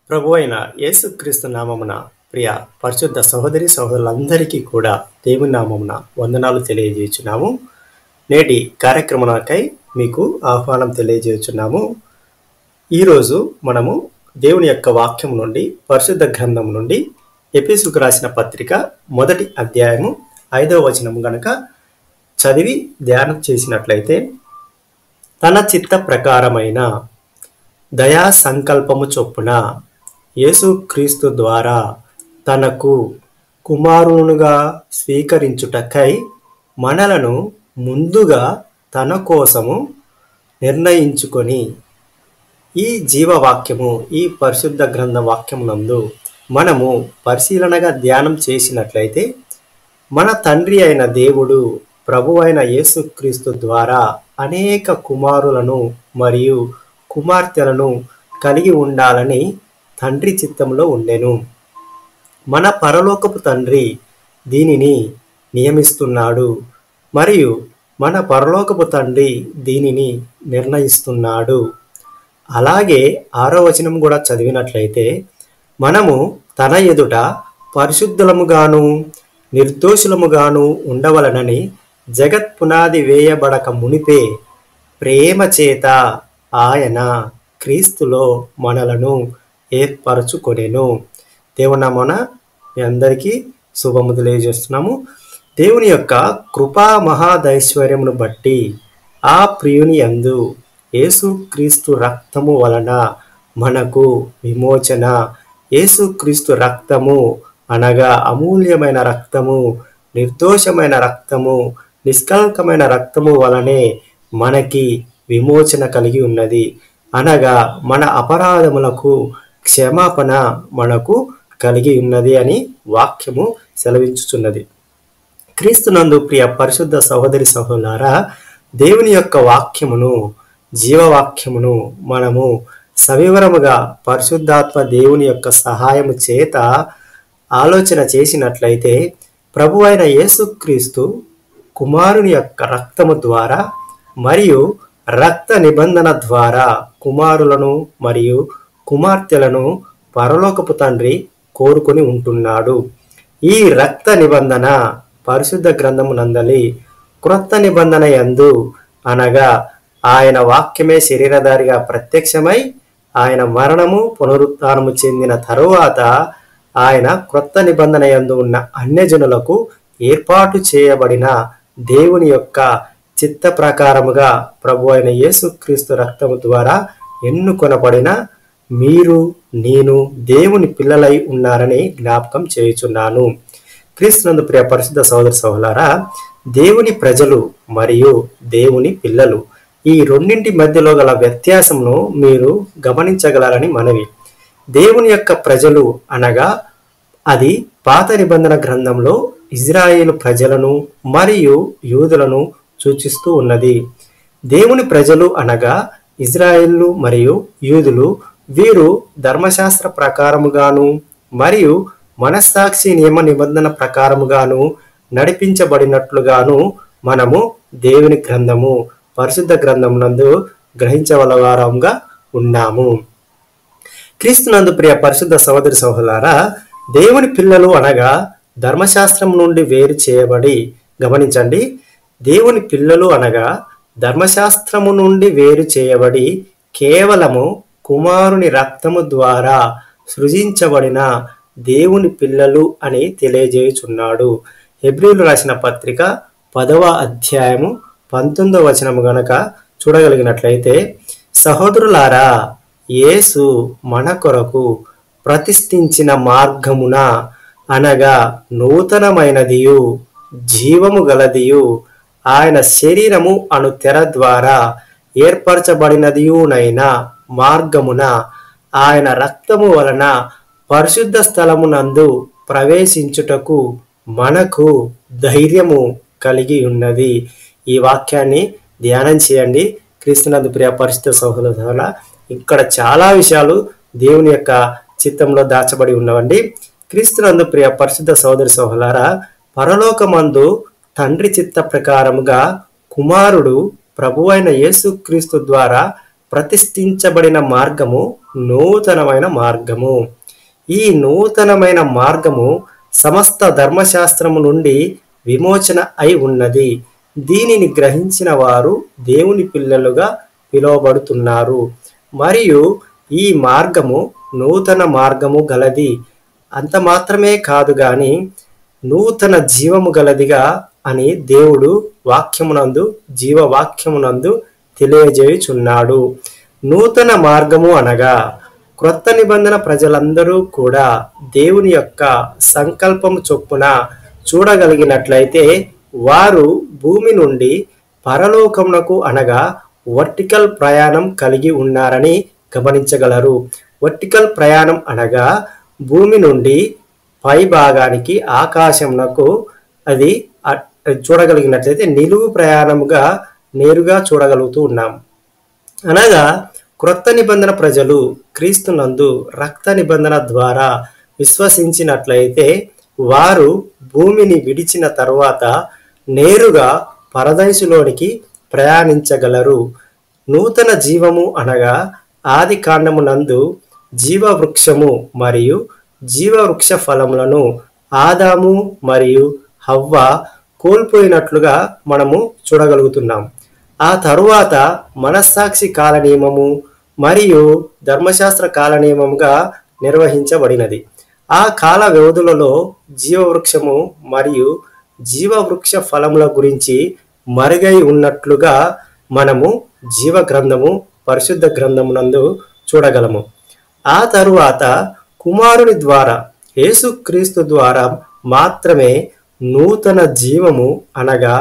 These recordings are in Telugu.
ప్రభు అయిన యేసుక్రీస్తు నామమున ప్రియ పరిశుద్ధ సహోదరి సహోదరులందరికీ కూడా దేవుని నామమున వందనాలు తెలియజేయుచున్నాము. నేటి కార్యక్రమానికై మీకు ఆహ్వానం తెలియజేయుచున్నాము. ఈరోజు మనము దేవుని యొక్క వాక్యం నుండి పరిశుద్ధ గ్రంథం నుండి ఎఫెసీయులకు రాసిన పత్రిక 1వ అధ్యాయము 5వ వచనము గనక చదివి ధ్యానం చేసినట్లయితే, తన చిత్త ప్రకారమైన దయా సంకల్పము చొప్పున యేసుక్రీస్తు ద్వారా తనకు కుమారునుగా స్వీకరించుటకై మనలను ముందుగా తన కోసము నిర్ణయించుకొని, ఈ జీవవాక్యము, ఈ పరిశుద్ధ గ్రంథ వాక్యమునందు మనము పరిశీలనగా ధ్యానం చేసినట్లయితే, మన తండ్రి అయిన దేవుడు ప్రభు అయిన యేసుక్రీస్తు ద్వారా అనేక కుమారులను మరియు కుమార్తెలను కలిగి ఉండాలని తండ్రి చిత్తంలో ఉండెను. మన పరలోకపు తండ్రి దీనిని నియమిస్తున్నాడు మరియు మన పరలోకపు తండ్రి దీనిని నిర్ణయిస్తున్నాడు. అలాగే 6వ వచనం కూడా చదివినట్లయితే, మనము తన ఎదుట పరిశుద్ధులముగాను నిర్దోషులముగాను ఉండవలనని జగత్ పునాది వేయబడక మునిపే ప్రేమ చేత ఆయన క్రీస్తులో మనలను ఏర్పరచుకొనెను. దేవునామమున మీ అందరికీ శుభము తెలియజేస్తున్నాము. దేవుని యొక్క కృపా మహాదైశ్వర్యమును బట్టి ఆ ప్రియుని యందు యేసుక్రీస్తు రక్తము వలన మనకు విమోచన. యేసుక్రీస్తు రక్తము అనగా అమూల్యమైన రక్తము, నిర్దోషమైన రక్తము, నిష్కల్కమైన రక్తము వలనే మనకి విమోచన కలిగి ఉన్నది. అనగా మన అపరాధములకు క్షమాపణ మనకు కలిగి ఉన్నది అని వాక్యము సెలవించుచున్నది. క్రీస్తునందు ప్రియ పరిశుద్ధ సహోదరి సహోదరులారా, దేవుని యొక్క వాక్యమును, జీవవాక్యమును మనము సవివరముగా పరిశుద్ధాత్మ దేవుని యొక్క సహాయము చేత ఆలోచన చేసినట్లయితే, ప్రభు అయిన యేసుక్రీస్తు కుమారుని యొక్క రక్తము ద్వారా మరియు రక్త నిబంధన ద్వారా కుమారులను మరియు కుమార్తెలను పరలోకపు తండ్రి కోరుకొని ఉంటున్నాడు. ఈ రక్త నిబంధన పరిశుద్ధ గ్రంథమునందలి క్రొత్త నిబంధన యందు, అనగా ఆయన వాక్యమే శరీరధారిగా ప్రత్యక్షమై ఆయన మరణము పునరుత్థానము చెందిన తరువాత ఆయన క్రొత్త నిబంధన యందు ఉన్న అన్యజనులకు ఏర్పాటు చేయబడిన దేవుని యొక్క చిత్త ప్రకారముగా ప్రభు అయిన యేసుక్రీస్తు రక్తము ద్వారా ఎన్నుకొనబడిన మీరు నేను దేవుని పిల్లలై ఉన్నారని జ్ఞాపకం చేయుచున్నాను. క్రీస్తునందు ప్రియ పరిశుద్ధ సహోదర సహోదరులారా, దేవుని ప్రజలు మరియు దేవుని పిల్లలు, ఈ రెండింటి మధ్యలో గల వ్యత్యాసమును మీరు గమనించగలరని మనవి. దేవుని యొక్క ప్రజలు అనగా అది పాత నిబంధన గ్రంథంలో ఇజ్రాయేలు ప్రజలను మరియు యూదులను సూచిస్తూ ఉన్నది. దేవుని ప్రజలు అనగా ఇజ్రాయేలు మరియు యూదులు, వీరు ధర్మశాస్త్ర ప్రకారముగాను మరియు మనస్సాక్షి నియమ నిబంధన ప్రకారముగాను నడిపించబడినట్లుగాను మనము దేవుని గ్రంథము, పరిశుద్ధ గ్రంథమునందు గ్రహించవలవారంగా ఉన్నాము. క్రీస్తునందు ప్రియ పరిశుద్ధ సహోదరి సహోదరులారా, దేవుని పిల్లలు అనగా ధర్మశాస్త్రం నుండి వేరు చేయబడి, గమనించండి, దేవుని పిల్లలు అనగా ధర్మశాస్త్రము నుండి వేరు చేయబడి కేవలము కుమారుని రక్తము ద్వారా సృజించబడిన దేవుని పిల్లలు అని తెలియజేయుచున్నాడు. హెబ్రీయులు రాసిన పత్రిక 10వ అధ్యాయము 19వ వచనము గనక చూడగలిగినట్లయితే, సహోదరులారా, యేసు మన కొరకు ప్రతిష్ఠించిన మార్గమున అనగా నూతనమైనదియు జీవము గలదియు ఆయన శరీరము అను తెర ద్వారా ఏర్పరచబడినదియునైన మార్గమున ఆయన రక్తము వలన పరిశుద్ధ స్థలమునందు ప్రవేశించుటకు మనకు ధైర్యము కలిగి ఉన్నది. ఈ వాక్యాన్ని ధ్యానం చేయండి. క్రీస్తునందు ప్రియ పరిశుద్ధ సహోదరుల, ఇక్కడ చాలా విషయాలు దేవుని యొక్క చిత్తంలో దాచబడి ఉన్నవండి. క్రీస్తునందు ప్రియ పరిశుద్ధ సహోదరి సహోదరులారా, పరలోకమందు తండ్రి చిత్త ప్రకారముగా కుమారుడు ప్రభువైన యేసుక్రీస్తు ద్వారా ప్రతిష్ఠించబడిన మార్గము నూతనమైన మార్గము. ఈ నూతనమైన మార్గము సమస్త ధర్మశాస్త్రము నుండి విమోచన అయి ఉన్నది. దీనిని గ్రహించిన వారు దేవుని పిల్లలుగా పిలువబడుతున్నారు. మరియు ఈ మార్గము నూతన మార్గము గలది. అంత మాత్రమే కాదు గాని నూతన జీవము గలదిగా అని దేవుడు వాక్యమునందు, జీవవాక్యమునందు తెలియజేయుచున్నాడు. నూతన మార్గము అనగా క్రొత్త నిబంధన ప్రజలందరూ కూడా దేవుని యొక్క సంకల్పము చొప్పున చూడగలిగినట్లయితే వారు భూమి నుండి పరలోకమునకు అనగా వర్టికల్ ప్రయాణం కలిగి ఉన్నారని గమనించగలరు. వర్టికల్ ప్రయాణం అనగా భూమి నుండి పై భాగానికి ఆకాశమునకు అది చూడగలిగినట్లయితే నిలువు ప్రయాణముగా నేరుగా చూడగలుగుతూ ఉన్నాం. అనగా క్రొత్త నిబంధన ప్రజలు క్రీస్తునందు రక్త నిబంధన ద్వారా విశ్వసించినట్లయితే వారు భూమిని విడిచిన తరువాత నేరుగా పరదైసులోనికి ప్రయాణించగలరు. నూతన జీవము అనగా ఆది కాండమునందు జీవవృక్షము మరియు జీవవృక్ష ఫలములను ఆదాము మరియు హవ్వ కోల్పోయినట్లుగా మనము చూడగలుగుతున్నాం. ఆ తరువాత మనస్సాక్షి కాల నియమము మరియు ధర్మశాస్త్ర కాల నియమముగా నిర్వహించబడినది. ఆ కాల వ్యవధులలో జీవవృక్షము మరియు జీవవృక్ష ఫలముల గురించి మరుగై ఉన్నట్లుగా మనము జీవ గ్రంథము, పరిశుద్ధ గ్రంథమునందు చూడగలము. ఆ తరువాత కుమారుని ద్వారా, యేసుక్రీస్తు ద్వారా మాత్రమే నూతన జీవము అనగా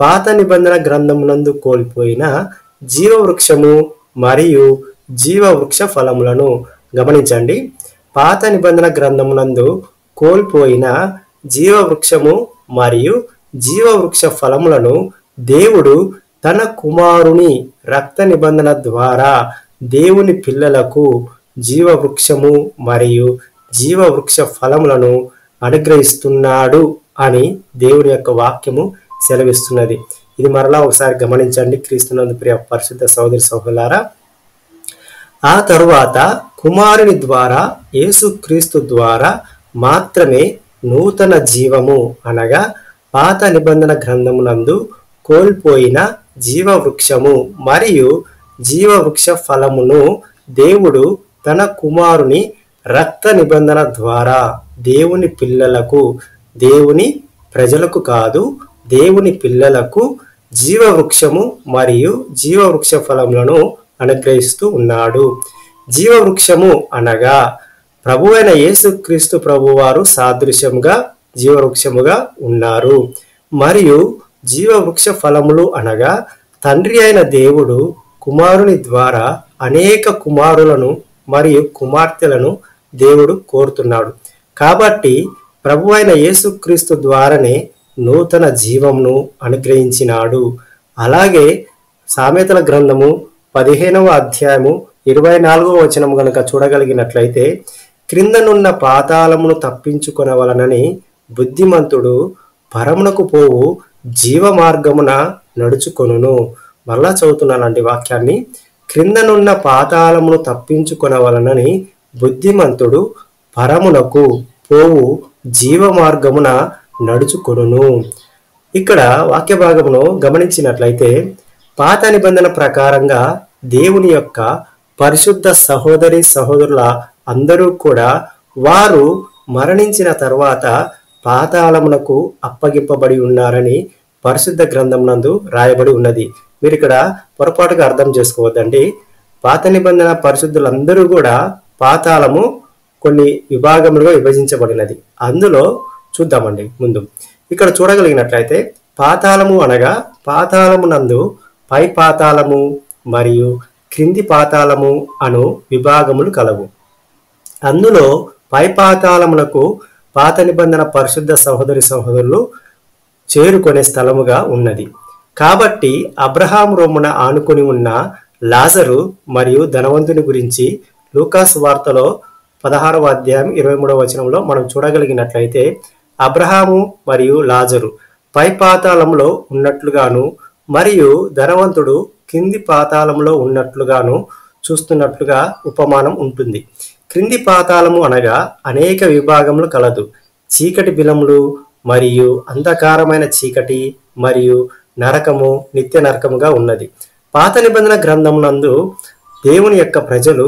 పాత నిబంధన గ్రంథమునందు కోల్పోయిన జీవవృక్షము మరియు జీవవృక్ష ఫలములను, గమనించండి, పాత నిబంధన గ్రంథమునందు కోల్పోయిన జీవవృక్షము మరియు జీవవృక్ష ఫలములను దేవుడు తన కుమారుని రక్త నిబంధన ద్వారా దేవుని పిల్లలకు జీవవృక్షము మరియు జీవవృక్ష ఫలములను అనుగ్రహిస్తున్నాడు అని దేవుని యొక్క వాక్యము సెలవిస్తున్నది. ఇది మరలా ఒకసారి గమనించండి క్రీస్తునందు ప్రియ పరిశుద్ధ సహోదరి సహోదరులారా. ఆ తరువాత కుమారుని ద్వారా, యేసుక్రీస్తు ద్వారా మాత్రమే నూతన జీవము అనగా పాత నిబంధన గ్రంథమునందు కోల్పోయిన జీవవృక్షము మరియు జీవవృక్ష ఫలమును దేవుడు తన కుమారుని రక్త నిబంధన ద్వారా దేవుని పిల్లలకు, దేవుని ప్రజలకు కాదు, దేవుని పిల్లలకు జీవవృక్షము మరియు జీవవృక్ష ఫలములను అనుగ్రహిస్తూ ఉన్నాడు. జీవవృక్షము అనగా ప్రభువైన యేసుక్రీస్తు ప్రభువారు సాదృశ్యముగా జీవవృక్షముగా ఉన్నారు. మరియు జీవవృక్ష ఫలములు అనగా తండ్రి అయిన దేవుడు కుమారుని ద్వారా అనేక కుమారులను మరియు కుమార్తెలను దేవుడు కోరుతున్నాడు. కాబట్టి ప్రభువైన యేసుక్రీస్తు ద్వారానే నూతన జీవమును అనుగ్రహించినాడు. అలాగే సామెతల గ్రంథము 15వ అధ్యాయము 24వ వచనం గనుక చూడగలిగినట్లయితే, క్రిందనున్న పాతాళమును తప్పించుకొనవలనని బుద్ధిమంతుడు పరమునకు పోవు జీవ మార్గమున నడుచుకొనును. మళ్ళా చదువుతున్నానండి వాక్యాన్ని. క్రిందనున్న పాతాళమును తప్పించుకొనవలనని బుద్ధిమంతుడు పరమునకు పోవు జీవ మార్గమున నడుచుకొనును. ఇక్కడ వాక్య భాగమును గమనించినట్లయితే, పాత నిబంధన ప్రకారంగా దేవుని యొక్క పరిశుద్ధ సహోదరి సహోదరుల అందరూ కూడా వారు మరణించిన తర్వాత పాతాళమునకు అప్పగింపబడి ఉన్నారని పరిశుద్ధ గ్రంథం నందు రాయబడి ఉన్నది. మీరు ఇక్కడ పొరపాటుగా అర్థం చేసుకోవద్దండి. పాత నిబంధన పరిశుద్ధులందరూ కూడా పాతాళము కొన్ని విభాగములుగా విభజించబడినది. అందులో చూద్దామండి. ముందు ఇక్కడ చూడగలిగినట్లయితే, పాతాళము అనగా పాతాళము నందు పై పాతాళము మరియు క్రింది పాతాళము అను విభాగములు కలవు. అందులో పై పాతాళమునకు పాత నిబంధన పరిశుద్ధ సహోదరి సహోదరులు చేరుకునే స్థలముగా ఉన్నది. కాబట్టి అబ్రహాము రొమ్మున ఆనుకొని ఉన్న లాజరు మరియు ధనవంతుని గురించి లూకాసు వార్తలో 16వ అధ్యాయం 23వ వచనంలో మనం చూడగలిగినట్లయితే, అబ్రహాము మరియు లాజరు పై పాతాళంలో ఉన్నట్లుగాను మరియు ధనవంతుడు కింది పాతాళంలో ఉన్నట్లుగాను చూస్తున్నట్లుగా ఉపమానం ఉంటుంది. క్రింది పాతాళము అనగా అనేక విభాగములు కలదు. చీకటి బిలములు మరియు అంధకారమైన చీకటి మరియు నరకము నిత్య నరకముగా ఉన్నది. పాత నిబంధన గ్రంథం నందు దేవుని యొక్క ప్రజలు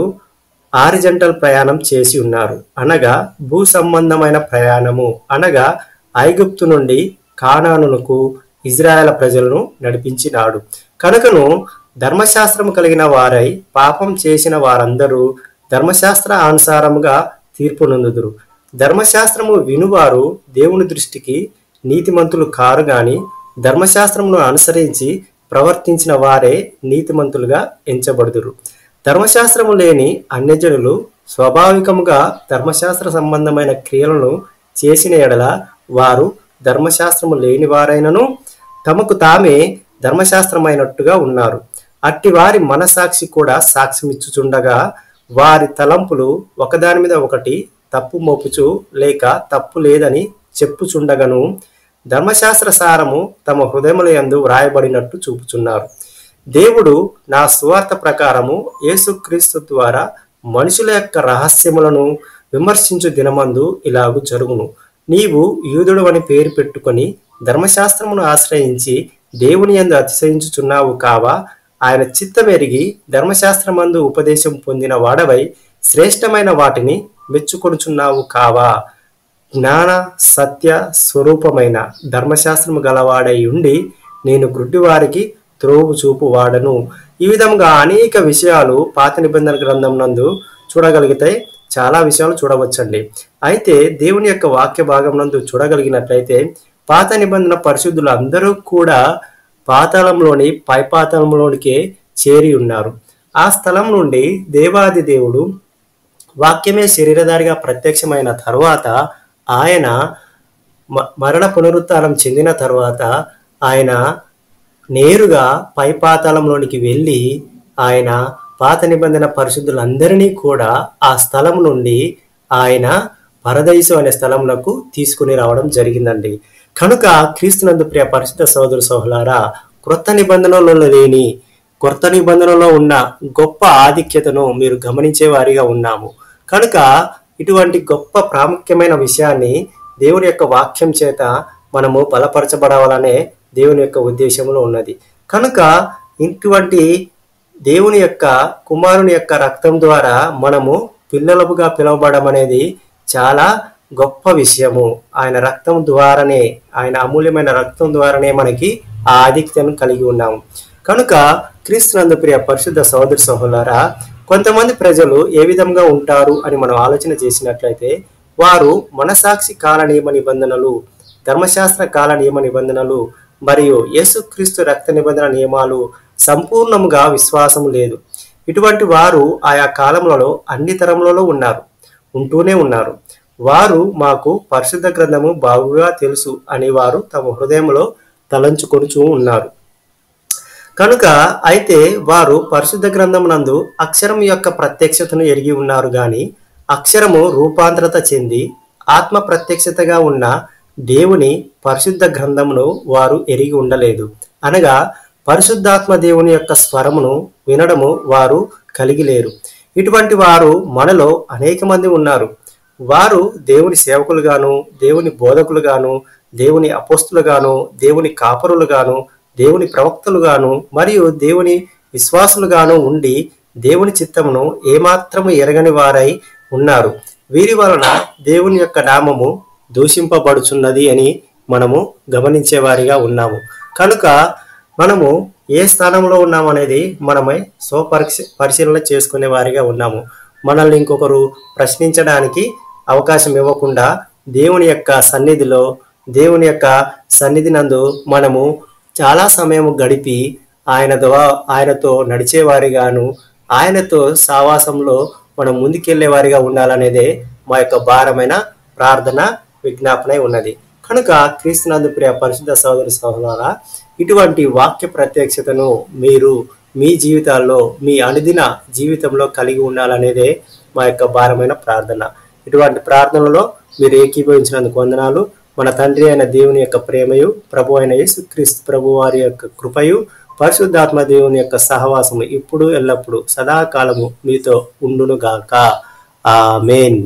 ఆరిజెంటల్ ప్రయాణం చేసి ఉన్నారు. అనగా భూ సంబంధమైన ప్రయాణము. అనగా ఐగుప్తు నుండి కానానునకు ఇజ్రాయేల్ ప్రజలను నడిపించినాడు. కనుకను ధర్మశాస్త్రము కలిగిన వారై పాపం చేసిన వారందరూ ధర్మశాస్త్ర అనుసారముగా తీర్పు నొందుదురు. ధర్మశాస్త్రము వినువారు దేవుని దృష్టికి నీతిమంతులు కారు గాని ధర్మశాస్త్రమును అనుసరించి ప్రవర్తించిన వారే నీతిమంతులుగా ఎంచబడుదురు. ధర్మశాస్త్రము లేని అన్యజనులు స్వాభావికముగా ధర్మశాస్త్ర సంబంధమైన క్రియలను చేసిన ఎడల వారు ధర్మశాస్త్రము లేని వారైనను తమకు తామే ధర్మశాస్త్రమైనట్టుగా ఉన్నారు. అట్టి వారి మనసాక్షి కూడా సాక్ష్యమిచ్చుచుండగా వారి తలంపులు ఒకదాని మీద ఒకటి తప్పు మోపుచు లేక తప్పు లేదని చెప్పుచుండగను ధర్మశాస్త్ర సారము తమ హృదయములయందు వ్రాయబడినట్టు చూపుచున్నారు. దేవుడు నా సువార్త ప్రకారము యేసుక్రీస్తు ద్వారా మనుషుల యొక్క రహస్యములను విమర్శించు దినమందు ఇలాగు జరుగును. నీవు యూదుడు అని పేరు పెట్టుకొని ధర్మశాస్త్రమును ఆశ్రయించి దేవుని యందు అతిశయించుచున్నావు కావా? ఆయన చిత్తమెరిగి ధర్మశాస్త్రమందు ఉపదేశం పొందిన వాడవై శ్రేష్టమైన వాటిని మెచ్చుకొనుచున్నావు కావా? జ్ఞాన సత్య స్వరూపమైన ధర్మశాస్త్రము గలవాడై ఉండి నేను గుడ్డివారికి త్రోవు చూపు వాడను. ఈ విధంగా అనేక విషయాలు పాత నిబంధన గ్రంథం నందు చూడగలిగితే చాలా విషయాలు చూడవచ్చండి. అయితే దేవుని యొక్క వాక్య భాగం నందు చూడగలిగినట్లయితే పాత నిబంధన పరిశుద్ధులు అందరూ కూడా పాతాళంలోని పై పాతాళంలోనికే చేరి ఉన్నారు. ఆ స్థలం నుండి దేవాది దేవుడు వాక్యమే శరీరధారిగా ప్రత్యక్షమైన తర్వాత ఆయన మరణ పునరుత్థానం చెందిన తర్వాత ఆయన నేరుగా పై పాతాళంలోనికి వెళ్ళి ఆయన పాత నిబంధన పరిశుద్ధులందరినీ కూడా ఆ స్థలం నుండి ఆయన పరదైసు అనే స్థలంలో తీసుకుని రావడం జరిగిందండి. కనుక క్రీస్తునందు ప్రియ పరిశుద్ధ సోదరు సోదరులారా, క్రొత్త నిబంధనలో లేని కొత్త నిబంధనలో ఉన్న గొప్ప ఆధిక్యతను మీరు గమనించే వారిగా ఉన్నాము. కనుక ఇటువంటి గొప్ప ప్రాముఖ్యమైన విషయాన్ని దేవుని యొక్క వాక్యం చేత మనము బలపరచబడాలనే దేవుని యొక్క ఉద్దేశంలో ఉన్నది. కనుక ఇటువంటి దేవుని యొక్క కుమారుని యొక్క రక్తం ద్వారా మనము పిల్లలుగా పిలువబడడం అనేది చాలా గొప్ప విషయము. ఆయన రక్తం ద్వారానే, ఆయన అమూల్యమైన రక్తం ద్వారానే మనకి ఆ ఆధిక్యతను కలిగి ఉన్నాము. కనుక క్రీస్తునందు ప్రియ పరిశుద్ధ సహోదరి సహోదరులారా, కొంతమంది ప్రజలు ఏ విధంగా ఉంటారు అని మనం ఆలోచన చేసినట్లయితే, వారు మనసాక్షి కాల నియమ నిబంధనలు, ధర్మశాస్త్ర కాల నియమ నిబంధనలు మరియు యేసుక్రీస్తు రక్త నిబంధన నియమాలు సంపూర్ణముగా విశ్వాసం లేదు. ఇటువంటి వారు ఆయా కాలములలో అన్ని తరములలో ఉంటూనే ఉన్నారు. వారు మాకు పరిశుద్ధ గ్రంథము బాగుగా తెలుసు అని వారు తమ హృదయంలో తలంచుకొనుచూ ఉన్నారు. కనుక అయితే వారు పరిశుద్ధ గ్రంథమునందు అక్షరం యొక్క ప్రత్యక్షతను ఎరిగి ఉన్నారు గాని అక్షరము రూపాంతరత చెంది ఆత్మ ప్రత్యక్షతగా ఉన్న దేవుని పరిశుద్ధ గ్రంథమును వారు ఎరిగి ఉండలేదు. అనగా పరిశుద్ధాత్మ దేవుని యొక్క స్వరమును వినడము వారు కలిగి లేరు. ఇటువంటి వారు మనలో అనేక మంది ఉన్నారు. వారు దేవుని సేవకులుగాను, దేవుని బోధకులుగాను, దేవుని అపోస్తులుగాను, దేవుని కాపరులుగాను, దేవుని ప్రవక్తలుగాను మరియు దేవుని విశ్వాసులుగాను ఉండి దేవుని చిత్తమును ఏమాత్రము ఎరగని వారై ఉన్నారు. వీరి వలన దేవుని యొక్క నామము దూషింపబడుచున్నది అని మనము గమనించేవారిగా ఉన్నాము. కనుక మనము ఏ స్థానంలో ఉన్నామనేది మనమై పరిశీలన చేసుకునే వారిగా ఉన్నాము. మనల్ని ఇంకొకరు ప్రశ్నించడానికి అవకాశం ఇవ్వకుండా దేవుని యొక్క సన్నిధిలో, దేవుని యొక్క సన్నిధి నందు మనము చాలా సమయం గడిపి ఆయనతో నడిచేవారిగాను, ఆయనతో సావాసంలో మనం ముందుకెళ్లేవారిగా ఉండాలనేదే మా యొక్క భారమైన ప్రార్థన విజ్ఞాపన ఉన్నది. కనుక క్రీస్తునందు ప్రియ పరిశుద్ధ సహోదరి సహోదరులారా, ఇటువంటి వాక్య ప్రత్యక్షతను మీరు మీ జీవితాల్లో, మీ అనుదిన జీవితంలో కలిగి ఉండాలనేదే మా యొక్క భారమైన ప్రార్థన. ఇటువంటి ప్రార్థనలో మీరు ఏకీభవించినందుకు వందనాలు. మన తండ్రి అయిన దేవుని యొక్క ప్రేమయు, ప్రభు అయిన యేసుక్రీస్తు ప్రభు వారి యొక్క కృపయు, పరిశుద్ధాత్మ దేవుని యొక్క సహవాసము ఇప్పుడు ఎల్లప్పుడు సదాకాలము మీతో ఉండునుగాక. ఆమేన్.